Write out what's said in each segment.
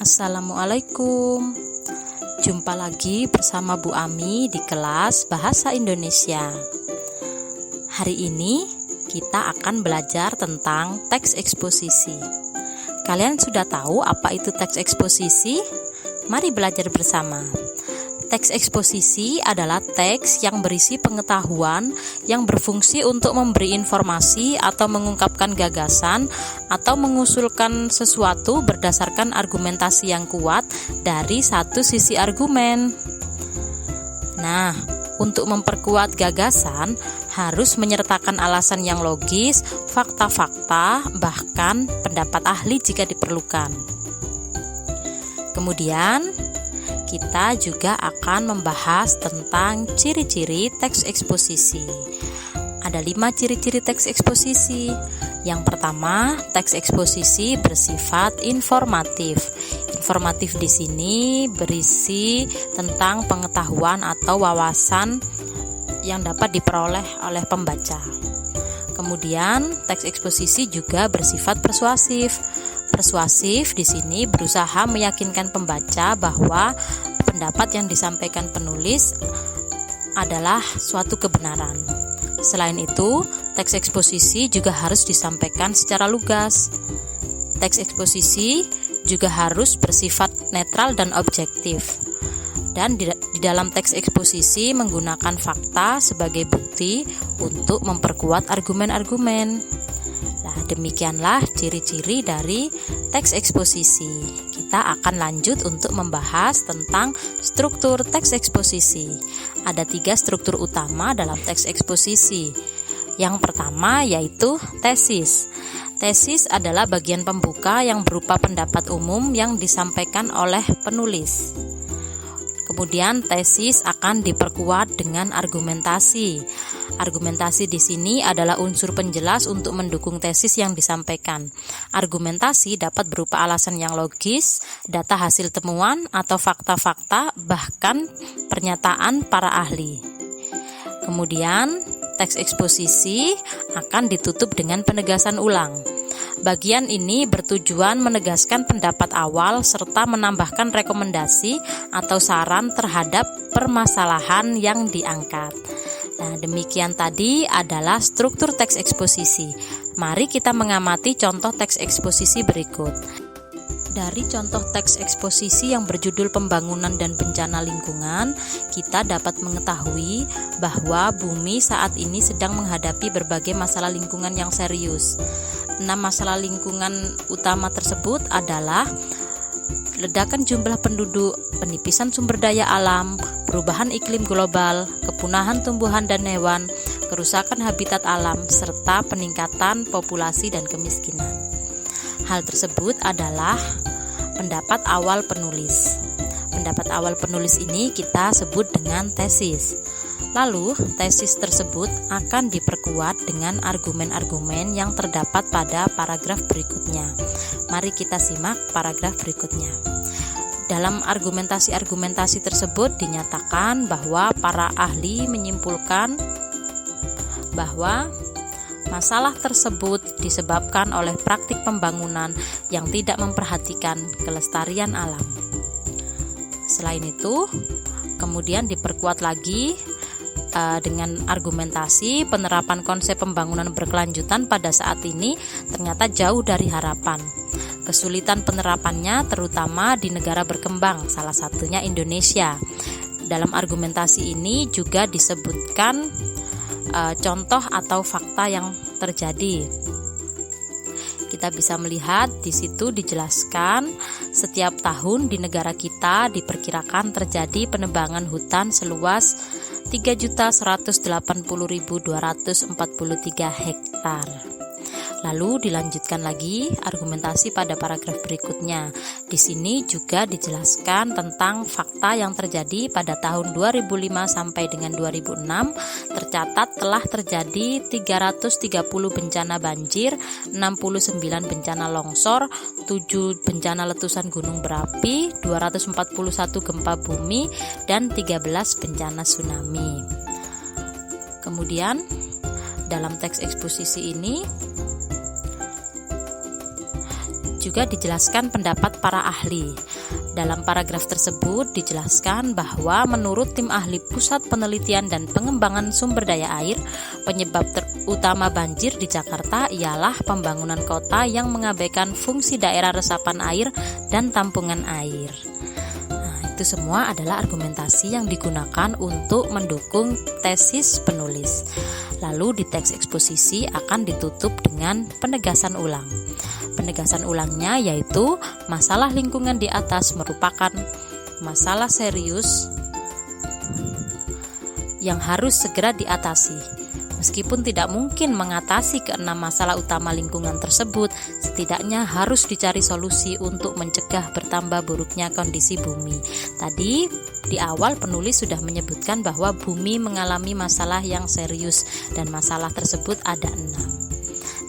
Assalamualaikum. Jumpa lagi bersama Bu Ami di kelas Bahasa Indonesia. Hari ini kita akan belajar tentang teks eksposisi. Kalian sudah tahu apa itu teks eksposisi? Mari belajar bersama. Teks eksposisi adalah teks yang berisi pengetahuan yang berfungsi untuk memberi informasi atau mengungkapkan gagasan atau mengusulkan sesuatu berdasarkan argumentasi yang kuat dari satu sisi argumen. Nah, untuk memperkuat gagasan harus menyertakan alasan yang logis, fakta-fakta, bahkan pendapat ahli jika diperlukan. Kemudian, kita juga akan membahas tentang ciri-ciri teks eksposisi. Ada 5 ciri-ciri teks eksposisi. Yang pertama, teks eksposisi bersifat informatif. Informatif di sini berisi tentang pengetahuan atau wawasan yang dapat diperoleh oleh pembaca. Kemudian, teks eksposisi juga bersifat persuasif. Persuasif di sini berusaha meyakinkan pembaca bahwa pendapat yang disampaikan penulis adalah suatu kebenaran. Selain itu, teks eksposisi juga harus disampaikan secara lugas. Teks eksposisi juga harus bersifat netral dan objektif. Dan di dalam teks eksposisi menggunakan fakta sebagai bukti untuk memperkuat argumen-argumen. Nah, demikianlah ciri-ciri dari teks eksposisi. Kita akan lanjut untuk membahas tentang struktur teks eksposisi. Ada 3 struktur utama dalam teks eksposisi. Yang pertama yaitu tesis. Tesis adalah bagian pembuka yang berupa pendapat umum yang disampaikan oleh penulis. Kemudian tesis akan diperkuat dengan argumentasi. Argumentasi di sini adalah unsur penjelas untuk mendukung tesis yang disampaikan. Argumentasi dapat berupa alasan yang logis, data hasil temuan, atau fakta-fakta, bahkan pernyataan para ahli. Kemudian, teks eksposisi akan ditutup dengan penegasan ulang. Bagian ini bertujuan menegaskan pendapat awal serta menambahkan rekomendasi atau saran terhadap permasalahan yang diangkat. Nah, demikian tadi adalah struktur teks eksposisi. Mari kita mengamati contoh teks eksposisi berikut. Dari contoh teks eksposisi yang berjudul Pembangunan dan Bencana Lingkungan, kita dapat mengetahui bahwa bumi saat ini sedang menghadapi berbagai masalah lingkungan yang serius. 6 masalah lingkungan utama tersebut adalah ledakan jumlah penduduk, penipisan sumber daya alam, perubahan iklim global, kepunahan tumbuhan dan hewan, kerusakan habitat alam, serta peningkatan populasi dan kemiskinan. Hal tersebut adalah pendapat awal penulis. Pendapat awal penulis ini kita sebut dengan tesis. Lalu, tesis tersebut akan diperkuat dengan argumen-argumen yang terdapat pada paragraf berikutnya. Mari kita simak paragraf berikutnya. Dalam argumentasi-argumentasi tersebut dinyatakan bahwa para ahli menyimpulkan bahwa masalah tersebut disebabkan oleh praktik pembangunan yang tidak memperhatikan kelestarian alam. Selain itu, kemudian diperkuat lagi dengan argumentasi penerapan konsep pembangunan berkelanjutan pada saat ini ternyata jauh dari harapan. Kesulitan penerapannya terutama di negara berkembang, salah satunya Indonesia. Dalam argumentasi ini juga disebutkan contoh atau fakta yang terjadi. Kita bisa melihat di situ dijelaskan setiap tahun di negara kita diperkirakan terjadi penebangan hutan seluas 3.180.243 hektar. Lalu dilanjutkan lagi argumentasi pada paragraf berikutnya. Di sini juga dijelaskan tentang fakta yang terjadi pada tahun 2005 sampai dengan 2006. Tercatat telah terjadi 330 bencana banjir, 69 bencana longsor, 7 bencana letusan gunung berapi, 241 gempa bumi, dan 13 bencana tsunami. Kemudian dalam teks eksposisi ini juga dijelaskan pendapat para ahli. Dalam paragraf tersebut dijelaskan bahwa menurut tim ahli Pusat Penelitian dan Pengembangan Sumber Daya Air, penyebab utama banjir di Jakarta ialah pembangunan kota yang mengabaikan fungsi daerah resapan air dan tampungan air. Itu semua adalah argumentasi yang digunakan untuk mendukung tesis penulis. Lalu di teks eksposisi akan ditutup dengan penegasan ulang. Penegasan ulangnya yaitu masalah lingkungan di atas merupakan masalah serius yang harus segera diatasi. Meskipun tidak mungkin mengatasi keenam masalah utama lingkungan tersebut, setidaknya harus dicari solusi untuk mencegah bertambah buruknya kondisi bumi. Tadi di awal penulis sudah menyebutkan bahwa bumi mengalami masalah yang serius dan masalah tersebut ada 6.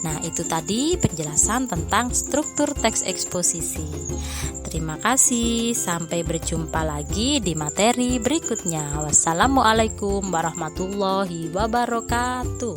Nah, itu tadi penjelasan tentang struktur teks eksposisi. Terima kasih, sampai berjumpa lagi di materi berikutnya. Wassalamualaikum warahmatullahi wabarakatuh.